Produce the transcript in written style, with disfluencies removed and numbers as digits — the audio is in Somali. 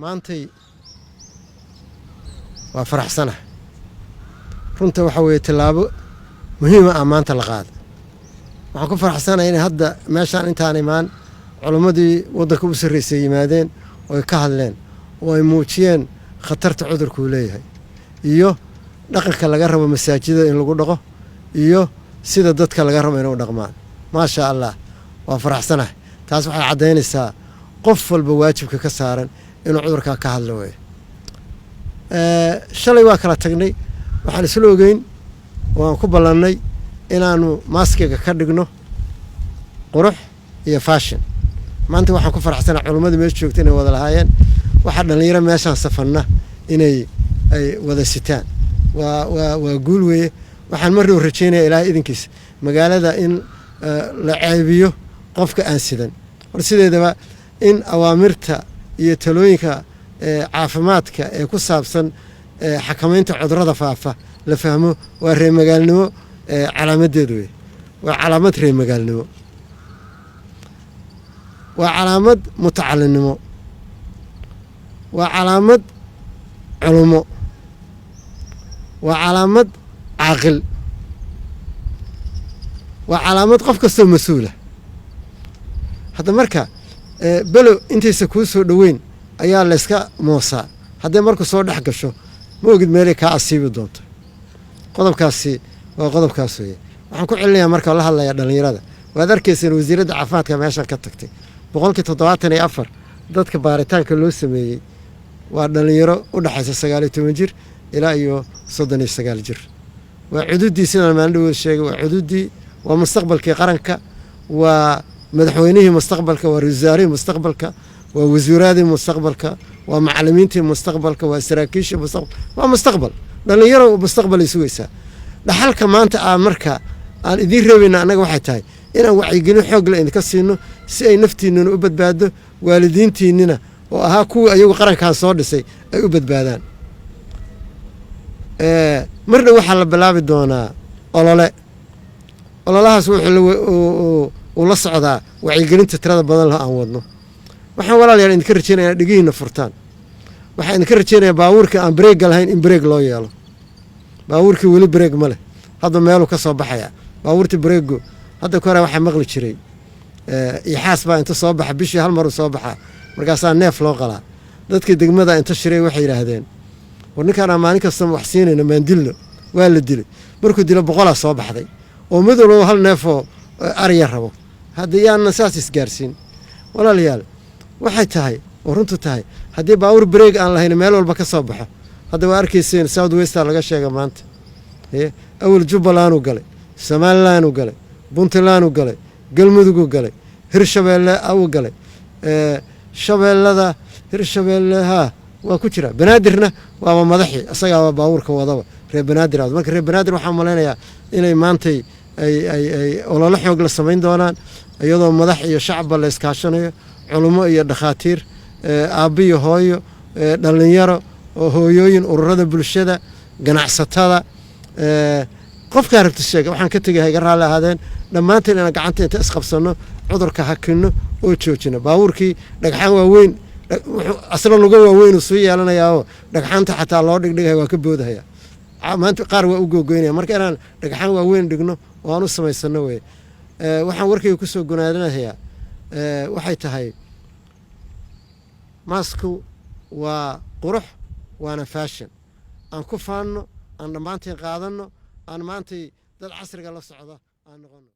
maantay waa faraxsanahay runta waxa weeye tilaabo muhiim ah maanta la qaaday waxaan ku faraxsanahay in hadda meeshaan intaan imaan culimadii waddanka u sarreysay yimaadeen oo ay ka hadleen oo ay muujiyeen khatarta cudurku leeyahay iyo dhaqanka laga rabo masaajidada in lagu dhaqo iyo sida dadka laga rabo inay u dhaqmaan maasha allah waa faraxsanahay taas waxay caddaynaysaa qof walba waajibka ka saaran inuu cudurka ka hadlo weeye shalay waa kala tagnay waxaan isla ogeyn waan ku ballannay inaanu maaskiga ka dhigno qurux iyo fashion maanta waxaan ku faraxsanahay culimadii meesha joogta inay wada lahaayeen waxa dhalinyaro meeshaan safanna inay ay wada sitaan waa guul weeye waxaan marnuu rajaynayaa ilaahay idinkiisa magaalada in la ceebiyo qofka aan sidan war sideedaba in awaamirta iyo talooyinka caafimaadka ee ku saabsan xakamaynta cudurrada faafa la fahmo waa reer magaalnimo calaamadeedu wey waa calaamad reer magaalnimo waa calaamad mutacalinimo waa calaamad culumo waa calaamad caaqil waa calaamad qof kastoo mas-uula hadda marka below intaysa kuu soo dhoweyn ayaa layska moosaa hadday marku soo dhex gasho ma ogid meelay kaa asiibi doonto qodobkaasi waa qodobkaas weeye waxaan ku celinayaa marka la hadlayaa dhallinyarada waad arkayseen wasiiradda caafimaadka meeshaan ka tagtay 74% dadka baaritaanka loo sameeyey waa dhallinyaro u dhaxaysa 19 jir ilaa iyo 39 jir waa cududii sidaan maalin dhaweyd sheegay waa cududii waa mustaqbalkii qaranka waa madaxweynihii mustaqbalka waa wasaarihii mustaqbalka waa wasiiradii mustaqbalka waa macallimiintii mustaqbalka waa saraakiishii mustaqbalka waa mustaqbal dhalinyaro mustaqbal isugaysa dhaxalka maanta marka aan idin reebina anaga waxay tahay inaan wacyigelin xoog leh idinka siino si ay naftiinuna u badbaado waalidiintiinina oo ahaa kuwa ayagu qarankan soo dhisay ay u badbaadaan marna waxaa la bilaabi doonaa ololahaas wuxuu la socdaa wacyigelinta tirada badan leh aan wadno waxaan walaalayaal idinka rajaynayaa dhigihiina furtaan waxaan idinka rajaynayaa baabuurka aan bareegga lahayn in bareeg loo yeelo baabuurkii weli bareeg ma leh hadda meeluu ka soo baxaya baabuurtii bareeggu hadda ka hore waxaa maqli jiray ixaas baa inta soo baxa bishii hal maruu soo baxaa markaasaa neef loo qalaa dadkii degmada inta shiray waxay yidhaahdeen war ninkaanaa maalin kasta wax siinayno maandilno waa la dilay markuu dilo 100 soo baxday oo mid walba hal neefoo ariya rabo hadda yaana saas isgaarsiin walaalayaal waxay tahay oo runtu tahay haddii baabuur bareeg aan lahayn meel walba ka soo baxo hadda waa arkayseen South West laga sheegay maanta awal Jubbaland uu galay Somaliland uu galay Puntland uu galay Galmudug uu galay Hirshabeelle uu galay shabeellada Hirshabeelle waa ku jira banaadirna waa madaxii asaga waa baabuurka wadaba reer banaadir marka reer banaadir waxaan maleynayaa inay maantay ay olole xoog la samayn doonaan iyadoo madax iyo shacab la iskaashanayo culimo iyo dhakhaatiir aabiyo hooyo dhalinyaro oo hooyooyin ururada bulshada ganacsatada qofka aragti sheega waxaan ka tagay ga raali ahaadeen dhammaanteen inaan gacanta inta isqabsano cudurka hakino oo joojino baabuurkii dhagxaan waaweyn asla lagu waaweyn soo yeelanayaa dhagxaanta xataa loo dhigdhigay waa ka boodahaya maanta qaar waa u googoynaya marka inaan dhagxaan waaweyn dhigno oo aan u samaysano way waxaan warkayga ku soo gunaadanayaa waxay tahay maasku waa qurux waana fashion aan ku faanno aan dhammaantiin qaadano aan maantay dad casriga la socda aan noqono